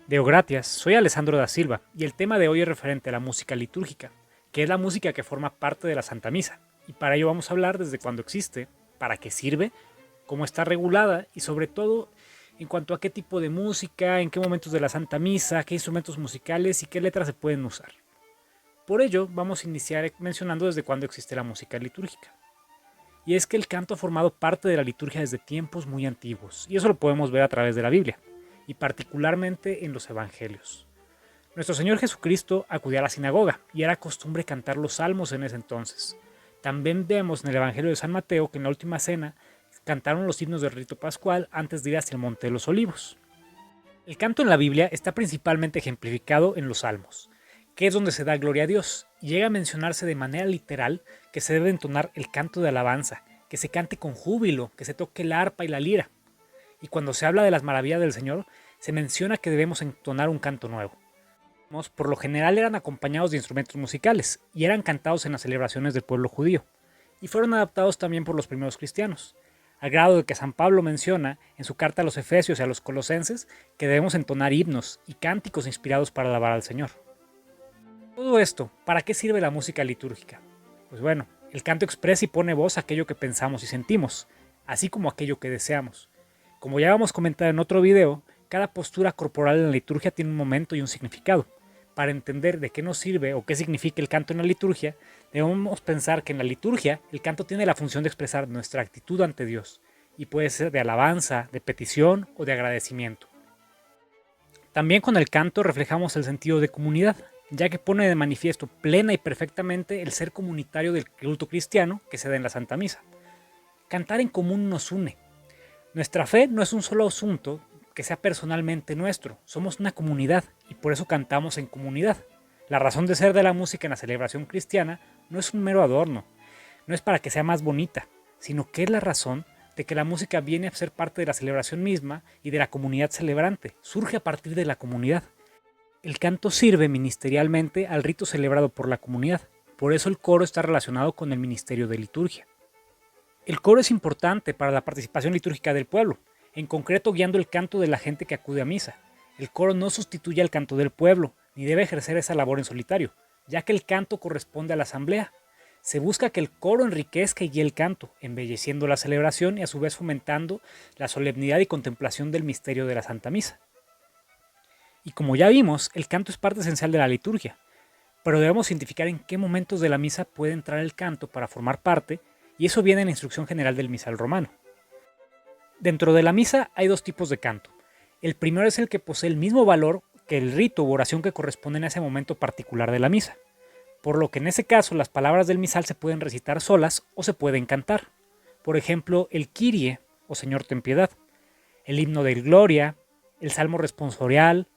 Deo gratias, soy Alessandro da Silva y el tema de hoy es referente a la música litúrgica, que es la música que forma parte de la Santa Misa, y para ello vamos a hablar desde cuándo existe, para qué sirve, cómo está regulada y sobre todo en cuanto a qué tipo de música, en qué momentos de la Santa Misa, qué instrumentos musicales y qué letras se pueden usar. Por ello vamos a iniciar mencionando desde cuándo existe la música litúrgica. Y es que el canto ha formado parte de la liturgia desde tiempos muy antiguos, y eso lo podemos ver a través de la Biblia, y particularmente en los evangelios. Nuestro Señor Jesucristo acudía a la sinagoga y era costumbre cantar los salmos en ese entonces. También vemos en el Evangelio de San Mateo que en la última cena cantaron los himnos del rito pascual antes de ir hacia el Monte de los Olivos. El canto en la Biblia está principalmente ejemplificado en los salmos, que es donde se da gloria a Dios, y llega a mencionarse de manera literal que se debe entonar el canto de alabanza, que se cante con júbilo, que se toque la arpa y la lira. Y cuando se habla de las maravillas del Señor, se menciona que debemos entonar un canto nuevo. Por lo general eran acompañados de instrumentos musicales y eran cantados en las celebraciones del pueblo judío, y fueron adaptados también por los primeros cristianos, al grado de que San Pablo menciona en su carta a los Efesios y a los Colosenses que debemos entonar himnos y cánticos inspirados para alabar al Señor. Todo esto, ¿para qué sirve la música litúrgica? Pues bueno, el canto expresa y pone voz a aquello que pensamos y sentimos, así como aquello que deseamos. Como ya hemos comentado en otro video, cada postura corporal en la liturgia tiene un momento y un significado. Para entender de qué nos sirve o qué significa el canto en la liturgia, debemos pensar que en la liturgia el canto tiene la función de expresar nuestra actitud ante Dios, y puede ser de alabanza, de petición o de agradecimiento. También con el canto reflejamos el sentido de comunidad, ya que pone de manifiesto plena y perfectamente el ser comunitario del culto cristiano que se da en la Santa Misa. Cantar en común nos une. Nuestra fe no es un solo asunto que sea personalmente nuestro, somos una comunidad y por eso cantamos en comunidad. La razón de ser de la música en la celebración cristiana no es un mero adorno, no es para que sea más bonita, sino que es la razón de que la música viene a ser parte de la celebración misma y de la comunidad celebrante, surge a partir de la comunidad. El canto sirve ministerialmente al rito celebrado por la comunidad, por eso el coro está relacionado con el ministerio de liturgia. El coro es importante para la participación litúrgica del pueblo, en concreto guiando el canto de la gente que acude a misa. El coro no sustituye al canto del pueblo, ni debe ejercer esa labor en solitario, ya que el canto corresponde a la asamblea. Se busca que el coro enriquezca y guíe el canto, embelleciendo la celebración y a su vez fomentando la solemnidad y contemplación del misterio de la Santa Misa. Y como ya vimos, el canto es parte esencial de la liturgia, pero debemos identificar en qué momentos de la misa puede entrar el canto para formar parte, y eso viene en la instrucción general del misal romano. Dentro de la misa hay dos tipos de canto. El primero es el que posee el mismo valor que el rito u oración que corresponden a ese momento particular de la misa, por lo que en ese caso las palabras del misal se pueden recitar solas o se pueden cantar. Por ejemplo, el Kyrie, o Señor ten piedad, el himno del Gloria, el salmo responsorial,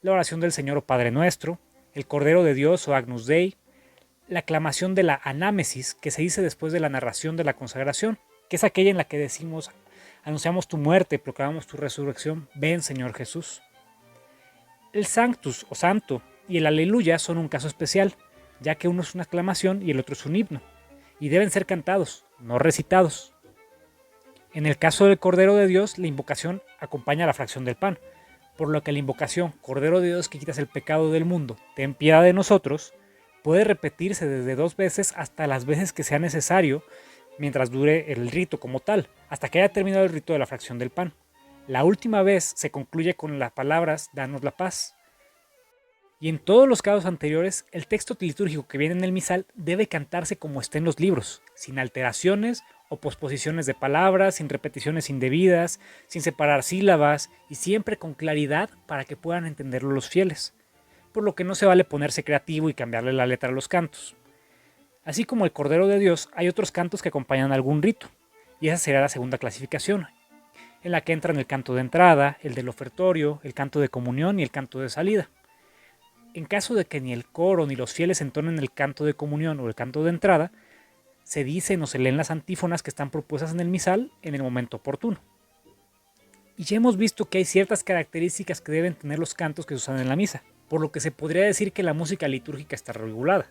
la oración del Señor o Padre Nuestro, el Cordero de Dios o Agnus Dei, la aclamación de la anámesis que se dice después de la narración de la consagración, que es aquella en la que decimos: anunciamos tu muerte, proclamamos tu resurrección, ven Señor Jesús. El Sanctus o Santo y el Aleluya son un caso especial, ya que uno es una aclamación y el otro es un himno, y deben ser cantados, no recitados. En el caso del Cordero de Dios, la invocación acompaña la fracción del pan, por lo que la invocación Cordero de Dios que quitas el pecado del mundo, ten piedad de nosotros, puede repetirse desde 2 veces hasta las veces que sea necesario mientras dure el rito como tal, hasta que haya terminado el rito de la fracción del pan. La última vez se concluye con las palabras danos la paz. Y en todos los casos anteriores, el texto litúrgico que viene en el misal debe cantarse como está en los libros, sin alteraciones o posposiciones de palabras, sin repeticiones indebidas, sin separar sílabas y siempre con claridad para que puedan entenderlo los fieles, por lo que no se vale ponerse creativo y cambiarle la letra a los cantos. Así como el Cordero de Dios, hay otros cantos que acompañan algún rito, y esa será la segunda clasificación, en la que entran el canto de entrada, el del ofertorio, el canto de comunión y el canto de salida. En caso de que ni el coro ni los fieles entonen el canto de comunión o el canto de entrada, se dicen o se leen las antífonas que están propuestas en el misal en el momento oportuno. Y ya hemos visto que hay ciertas características que deben tener los cantos que se usan en la misa, por lo que se podría decir que la música litúrgica está regulada.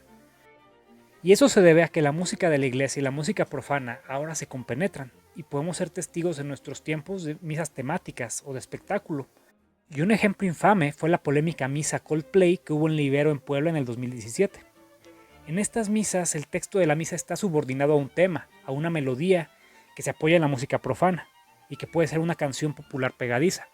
Y eso se debe a que la música de la iglesia y la música profana ahora se compenetran, y podemos ser testigos en nuestros tiempos de misas temáticas o de espectáculo, Y un ejemplo infame fue la polémica misa Coldplay que hubo en Libero en Puebla en el 2017. En estas misas, el texto de la misa está subordinado a un tema, a una melodía que se apoya en la música profana y que puede ser una canción popular pegadiza.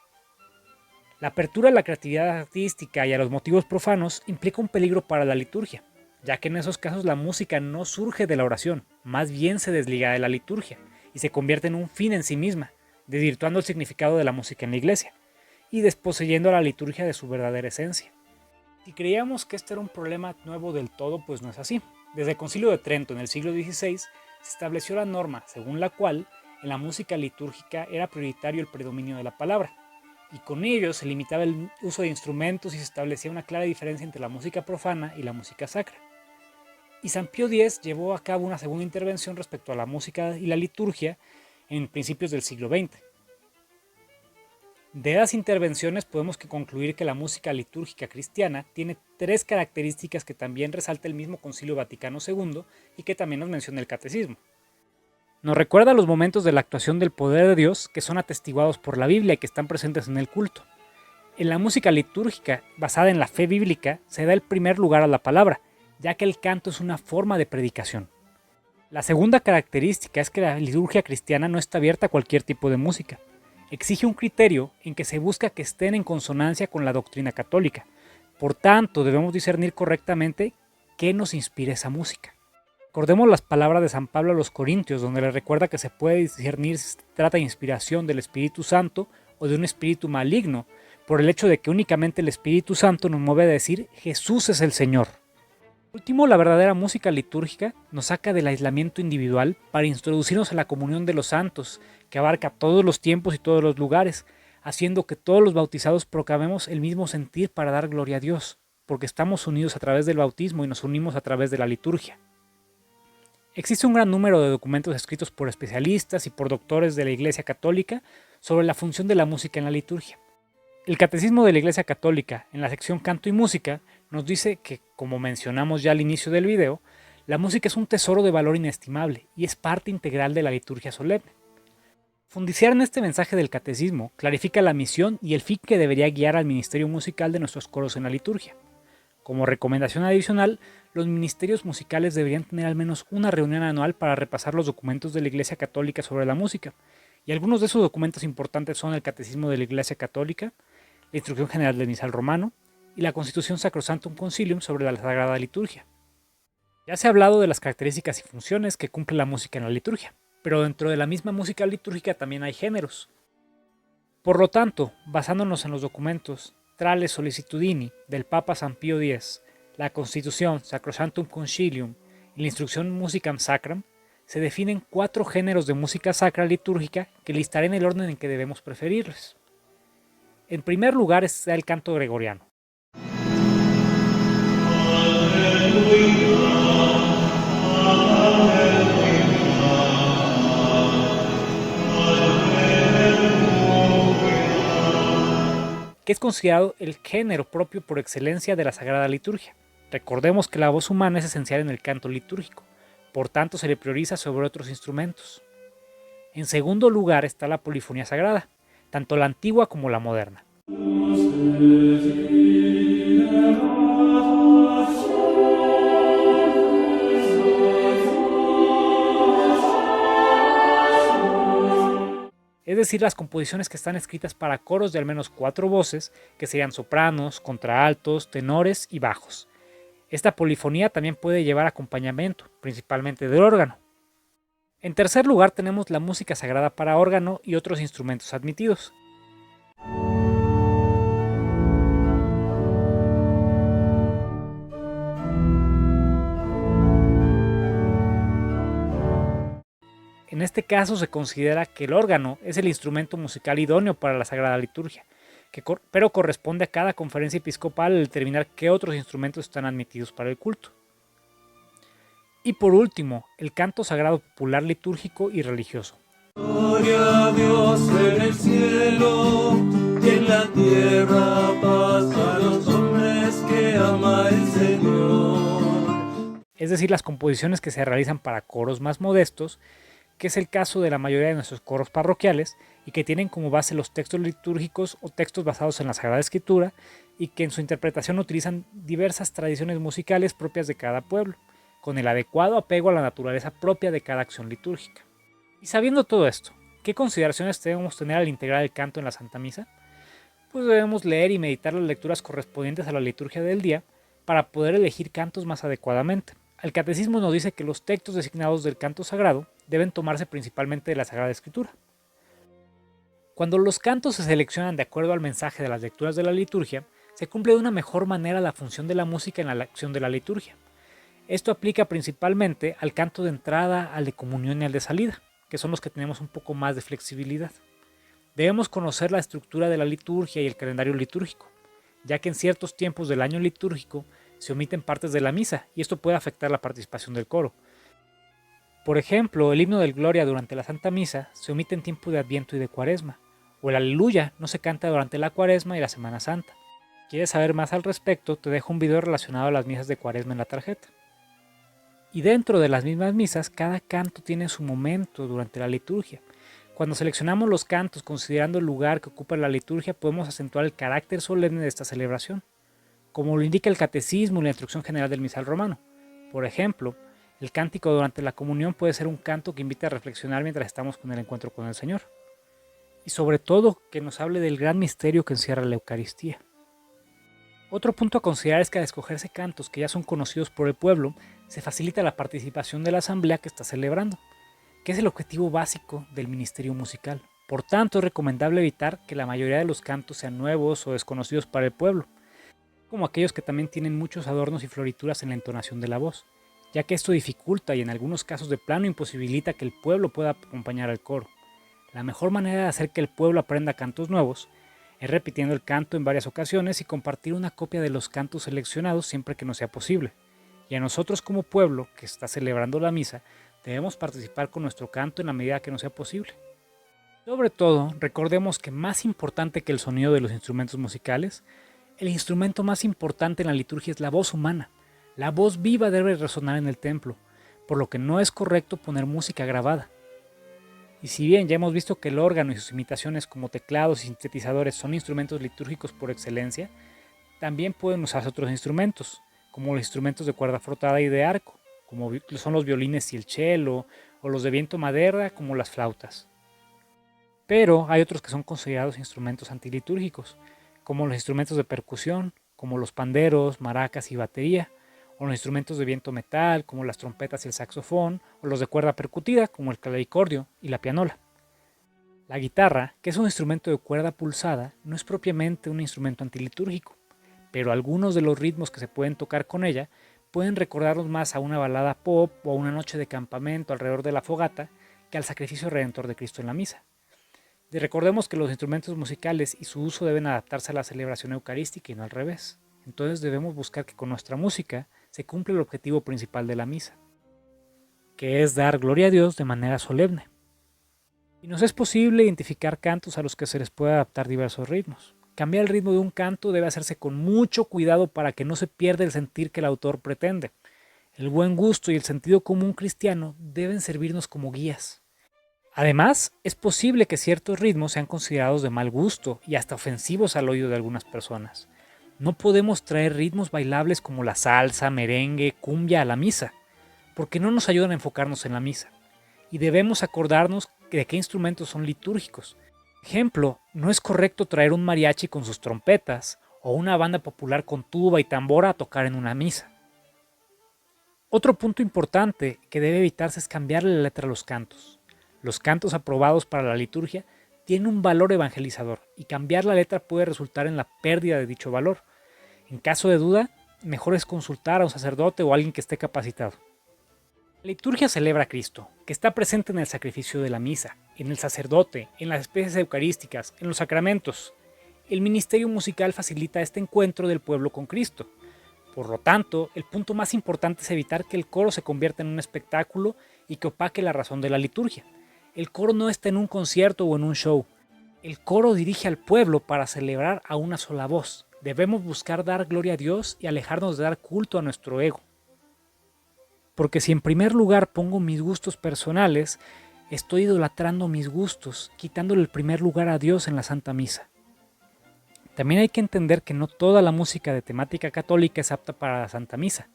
La apertura a la creatividad artística y a los motivos profanos implica un peligro para la liturgia, ya que en esos casos la música no surge de la oración, más bien se desliga de la liturgia y se convierte en un fin en sí misma, desvirtuando el significado de la música en la iglesia y desposeyendo a la liturgia de su verdadera esencia. Si creíamos que este era un problema nuevo del todo, pues no es así. Desde el Concilio de Trento en el siglo XVI se estableció la norma según la cual en la música litúrgica era prioritario el predominio de la palabra, y con ello se limitaba el uso de instrumentos y se establecía una clara diferencia entre la música profana y la música sacra. Y San Pío X llevó a cabo una segunda intervención respecto a la música y la liturgia en principios del siglo XX. De esas intervenciones podemos concluir que la música litúrgica cristiana tiene tres características que también resalta el mismo Concilio Vaticano II y que también nos menciona el Catecismo. Nos recuerda los momentos de la actuación del poder de Dios que son atestiguados por la Biblia y que están presentes en el culto. En la música litúrgica, basada en la fe bíblica, se da el primer lugar a la palabra, ya que el canto es una forma de predicación. La segunda característica es que la liturgia cristiana no está abierta a cualquier tipo de música. Exige un criterio en que se busca que estén en consonancia con la doctrina católica. Por tanto, debemos discernir correctamente qué nos inspira esa música. Recordemos las palabras de San Pablo a los Corintios, donde le recuerda que se puede discernir si se trata de inspiración del Espíritu Santo o de un espíritu maligno, por el hecho de que únicamente el Espíritu Santo nos mueve a decir Jesús es el Señor. Por último, la verdadera música litúrgica nos saca del aislamiento individual para introducirnos a la comunión de los santos, que abarca todos los tiempos y todos los lugares, haciendo que todos los bautizados proclamemos el mismo sentir para dar gloria a Dios, porque estamos unidos a través del bautismo y nos unimos a través de la liturgia. Existe un gran número de documentos escritos por especialistas y por doctores de la Iglesia Católica sobre la función de la música en la liturgia. El Catecismo de la Iglesia Católica, en la sección Canto y Música, nos dice que, como mencionamos ya al inicio del video, la música es un tesoro de valor inestimable y es parte integral de la liturgia solemne. Profundizar en este mensaje del Catecismo clarifica la misión y el fin que debería guiar al ministerio musical de nuestros coros en la liturgia. Como recomendación adicional, los ministerios musicales deberían tener al menos una reunión anual para repasar los documentos de la Iglesia Católica sobre la música, y algunos de esos documentos importantes son el Catecismo de la Iglesia Católica, la Instrucción General del Misal Romano y la Constitución Sacrosanctum Concilium sobre la Sagrada Liturgia. Ya se ha hablado de las características y funciones que cumple la música en la liturgia, pero dentro de la misma música litúrgica también hay géneros. Por lo tanto, basándonos en los documentos Trale Sollicitudini del Papa San Pío X, la Constitución Sacrosanctum Concilium y la Instrucción Musicam Sacram, se definen 4 géneros de música sacra litúrgica que listaré en el orden en que debemos preferirles. En primer lugar está el canto gregoriano. Que es considerado el género propio por excelencia de la Sagrada Liturgia. Recordemos que la voz humana es esencial en el canto litúrgico, por tanto se le prioriza sobre otros instrumentos. En segundo lugar está la polifonía sagrada, tanto la antigua como la moderna. Es decir, las composiciones que están escritas para coros de al menos 4 voces, que serían sopranos, contraaltos, tenores y bajos. Esta polifonía también puede llevar acompañamiento, principalmente del órgano. En tercer lugar tenemos la música sagrada para órgano y otros instrumentos admitidos. En este caso se considera que el órgano es el instrumento musical idóneo para la Sagrada Liturgia, pero corresponde a cada conferencia episcopal el determinar qué otros instrumentos están admitidos para el culto. Y por último, el canto sagrado popular litúrgico y religioso. Gloria a Dios en el cielo y en la tierra paz a los hombres que ama el Señor. Es decir, las composiciones que se realizan para coros más modestos, que es el caso de la mayoría de nuestros coros parroquiales, y que tienen como base los textos litúrgicos o textos basados en la Sagrada Escritura y que en su interpretación utilizan diversas tradiciones musicales propias de cada pueblo, con el adecuado apego a la naturaleza propia de cada acción litúrgica. Y sabiendo todo esto, ¿qué consideraciones debemos tener al integrar el canto en la Santa Misa? Pues debemos leer y meditar las lecturas correspondientes a la liturgia del día para poder elegir cantos más adecuadamente. El catecismo nos dice que los textos designados del canto sagrado deben tomarse principalmente de la Sagrada Escritura. Cuando los cantos se seleccionan de acuerdo al mensaje de las lecturas de la liturgia, se cumple de una mejor manera la función de la música en la acción de la liturgia. Esto aplica principalmente al canto de entrada, al de comunión y al de salida, que son los que tenemos un poco más de flexibilidad. Debemos conocer la estructura de la liturgia y el calendario litúrgico, ya que en ciertos tiempos del año litúrgico se omiten partes de la misa y esto puede afectar la participación del coro. Por ejemplo, el himno del Gloria durante la Santa Misa se omite en tiempo de Adviento y de Cuaresma, o el Aleluya no se canta durante la Cuaresma y la Semana Santa. ¿Quieres saber más al respecto? Te dejo un video relacionado a las misas de Cuaresma en la tarjeta. Y dentro de las mismas misas, cada canto tiene su momento durante la liturgia. Cuando seleccionamos los cantos considerando el lugar que ocupa la liturgia, podemos acentuar el carácter solemne de esta celebración, como lo indica el Catecismo y la Instrucción General del Misal Romano. Por ejemplo, el cántico durante la comunión puede ser un canto que invite a reflexionar mientras estamos con el encuentro con el Señor. Y sobre todo, que nos hable del gran misterio que encierra la Eucaristía. Otro punto a considerar es que al escogerse cantos que ya son conocidos por el pueblo, se facilita la participación de la asamblea que está celebrando, que es el objetivo básico del ministerio musical. Por tanto, es recomendable evitar que la mayoría de los cantos sean nuevos o desconocidos para el pueblo, como aquellos que también tienen muchos adornos y florituras en la entonación de la voz, ya que esto dificulta y en algunos casos de plano imposibilita que el pueblo pueda acompañar al coro. La mejor manera de hacer que el pueblo aprenda cantos nuevos es repitiendo el canto en varias ocasiones y compartir una copia de los cantos seleccionados siempre que no sea posible. Y a nosotros como pueblo que está celebrando la misa, debemos participar con nuestro canto en la medida que nos sea posible. Sobre todo, recordemos que más importante que el sonido de los instrumentos musicales, el instrumento más importante en la liturgia es la voz humana. La voz viva debe resonar en el templo, por lo que no es correcto poner música grabada. Y si bien ya hemos visto que el órgano y sus imitaciones como teclados y sintetizadores son instrumentos litúrgicos por excelencia, también pueden usarse otros instrumentos, como los instrumentos de cuerda frotada y de arco, como son los violines y el cello, o los de viento madera como las flautas. Pero hay otros que son considerados instrumentos antilitúrgicos, como los instrumentos de percusión, como los panderos, maracas y batería, o los instrumentos de viento metal, como las trompetas y el saxofón, o los de cuerda percutida, como el clavicordio y la pianola. La guitarra, que es un instrumento de cuerda pulsada, no es propiamente un instrumento antilitúrgico, pero algunos de los ritmos que se pueden tocar con ella pueden recordarnos más a una balada pop o a una noche de campamento alrededor de la fogata que al sacrificio redentor de Cristo en la misa. Y recordemos que los instrumentos musicales y su uso deben adaptarse a la celebración eucarística y no al revés. Entonces debemos buscar que con nuestra música se cumpla el objetivo principal de la misa, que es dar gloria a Dios de manera solemne. Y nos es posible identificar cantos a los que se les puede adaptar diversos ritmos. Cambiar el ritmo de un canto debe hacerse con mucho cuidado para que no se pierda el sentir que el autor pretende. El buen gusto y el sentido común cristiano deben servirnos como guías. Además, es posible que ciertos ritmos sean considerados de mal gusto y hasta ofensivos al oído de algunas personas. No podemos traer ritmos bailables como la salsa, merengue, cumbia a la misa, porque no nos ayudan a enfocarnos en la misa. Y debemos acordarnos de qué instrumentos son litúrgicos. Ejemplo, no es correcto traer un mariachi con sus trompetas o una banda popular con tuba y tambora a tocar en una misa. Otro punto importante que debe evitarse es cambiarle la letra a los cantos. Los cantos aprobados para la liturgia tienen un valor evangelizador y cambiar la letra puede resultar en la pérdida de dicho valor. En caso de duda, mejor es consultar a un sacerdote o a alguien que esté capacitado. La liturgia celebra a Cristo, que está presente en el sacrificio de la misa, en el sacerdote, en las especies eucarísticas, en los sacramentos. El ministerio musical facilita este encuentro del pueblo con Cristo. Por lo tanto, el punto más importante es evitar que el coro se convierta en un espectáculo y que opaque la razón de la liturgia. El coro no está en un concierto o en un show. El coro dirige al pueblo para celebrar a una sola voz. Debemos buscar dar gloria a Dios y alejarnos de dar culto a nuestro ego. Porque si en primer lugar pongo mis gustos personales, Estoy idolatrando mis gustos, quitándole el primer lugar a Dios en la Santa Misa. También hay que entender que no toda la música de temática católica es apta para la Santa Misa,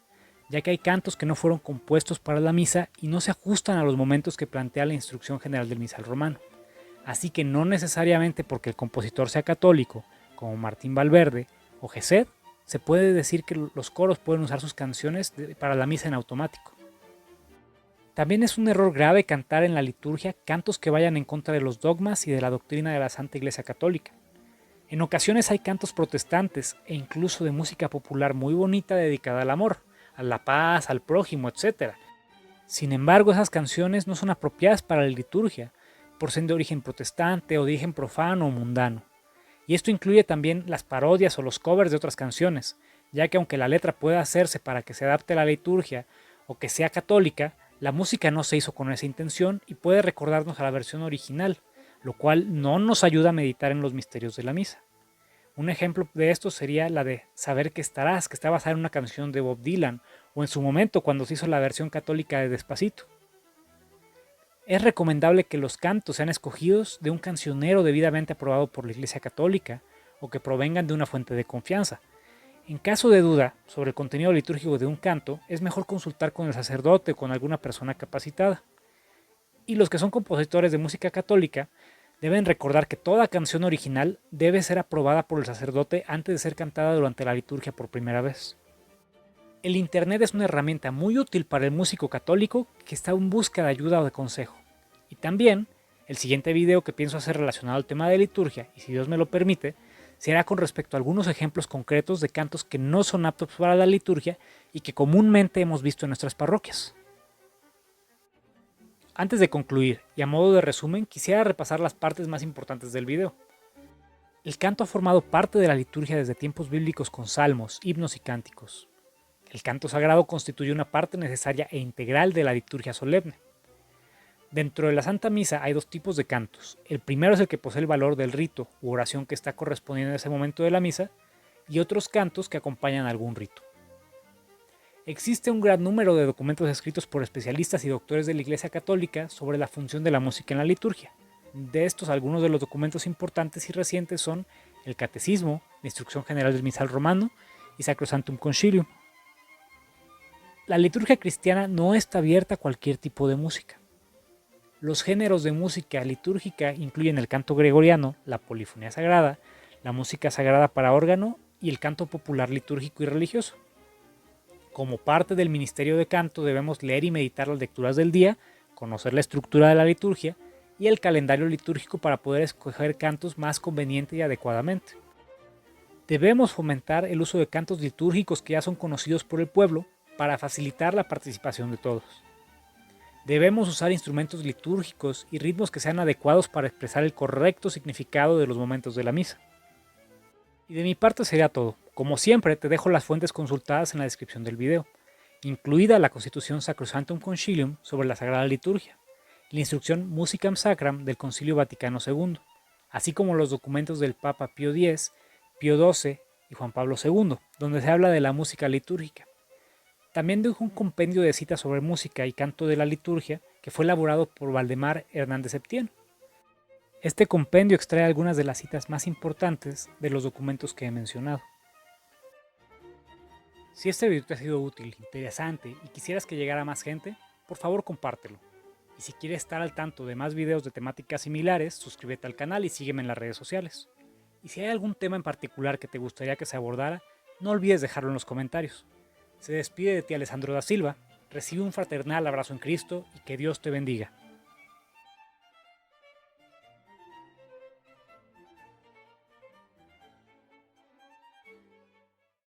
ya que hay cantos que no fueron compuestos para la misa y no se ajustan a los momentos que plantea la instrucción general del misal romano. Así que no necesariamente porque el compositor sea católico, como Martín Valverde o Gesed, se puede decir que los coros pueden usar sus canciones para la misa en automático. También es un error grave cantar en la liturgia cantos que vayan en contra de los dogmas y de la doctrina de la Santa Iglesia Católica. En ocasiones hay cantos protestantes e incluso de música popular muy bonita dedicada al amor, a la paz, al prójimo, etc. Sin embargo, esas canciones no son apropiadas para la liturgia, por ser de origen protestante o de origen profano o mundano. Y esto incluye también las parodias o los covers de otras canciones, ya que aunque la letra pueda hacerse para que se adapte a la liturgia o que sea católica, la música no se hizo con esa intención y puede recordarnos a la versión original, lo cual no nos ayuda a meditar en los misterios de la misa. Un ejemplo de esto sería la de Saber que estarás, que está basada en una canción de Bob Dylan, o en su momento cuando se hizo la versión católica de Despacito. Es recomendable que los cantos sean escogidos de un cancionero debidamente aprobado por la Iglesia Católica o que provengan de una fuente de confianza. En caso de duda sobre el contenido litúrgico de un canto, es mejor consultar con el sacerdote o con alguna persona capacitada. Y los que son compositores de música católica deben recordar que toda canción original debe ser aprobada por el sacerdote antes de ser cantada durante la liturgia por primera vez. El Internet es una herramienta muy útil para el músico católico que está en busca de ayuda o de consejo. Y también, el siguiente video que pienso hacer relacionado al tema de liturgia, y si Dios me lo permite, será con respecto a algunos ejemplos concretos de cantos que no son aptos para la liturgia y que comúnmente hemos visto en nuestras parroquias. Antes de concluir, y a modo de resumen, quisiera repasar las partes más importantes del video. El canto ha formado parte de la liturgia desde tiempos bíblicos con salmos, himnos y cánticos. El canto sagrado constituye una parte necesaria e integral de la liturgia solemne. Dentro de la Santa Misa hay dos tipos de cantos. El primero es el que posee el valor del rito u oración que está correspondiendo en ese momento de la misa, y otros cantos que acompañan algún rito. Existe un gran número de documentos escritos por especialistas y doctores de la Iglesia Católica sobre la función de la música en la liturgia. De estos, algunos de los documentos importantes y recientes son el Catecismo, la Instrucción General del Misal Romano y Sacrosanctum Concilium. La liturgia cristiana no está abierta a cualquier tipo de música. Los géneros de música litúrgica incluyen el canto gregoriano, la polifonía sagrada, la música sagrada para órgano y el canto popular litúrgico y religioso. Como parte del ministerio de canto debemos leer y meditar las lecturas del día, conocer la estructura de la liturgia y el calendario litúrgico para poder escoger cantos más conveniente y adecuadamente. Debemos fomentar el uso de cantos litúrgicos que ya son conocidos por el pueblo para facilitar la participación de todos. Debemos usar instrumentos litúrgicos y ritmos que sean adecuados para expresar el correcto significado de los momentos de la misa. Y de mi parte sería todo. Como siempre, te dejo las fuentes consultadas en la descripción del video, incluida la Constitución Sacrosanctum Concilium sobre la Sagrada Liturgia, la instrucción Musicam Sacram del Concilio Vaticano II, así como los documentos del Papa Pío X, Pío XII y Juan Pablo II, donde se habla de la música litúrgica. También dejo un compendio de citas sobre música y canto de la liturgia que fue elaborado por Valdemar Hernández Septién. Este compendio extrae algunas de las citas más importantes de los documentos que he mencionado. Si este video te ha sido útil, interesante y quisieras que llegara a más gente, por favor compártelo. Y si quieres estar al tanto de más videos de temáticas similares, suscríbete al canal y sígueme en las redes sociales. Y si hay algún tema en particular que te gustaría que se abordara, no olvides dejarlo en los comentarios. Se despide de ti Alessandro da Silva, recibe un fraternal abrazo en Cristo y que Dios te bendiga.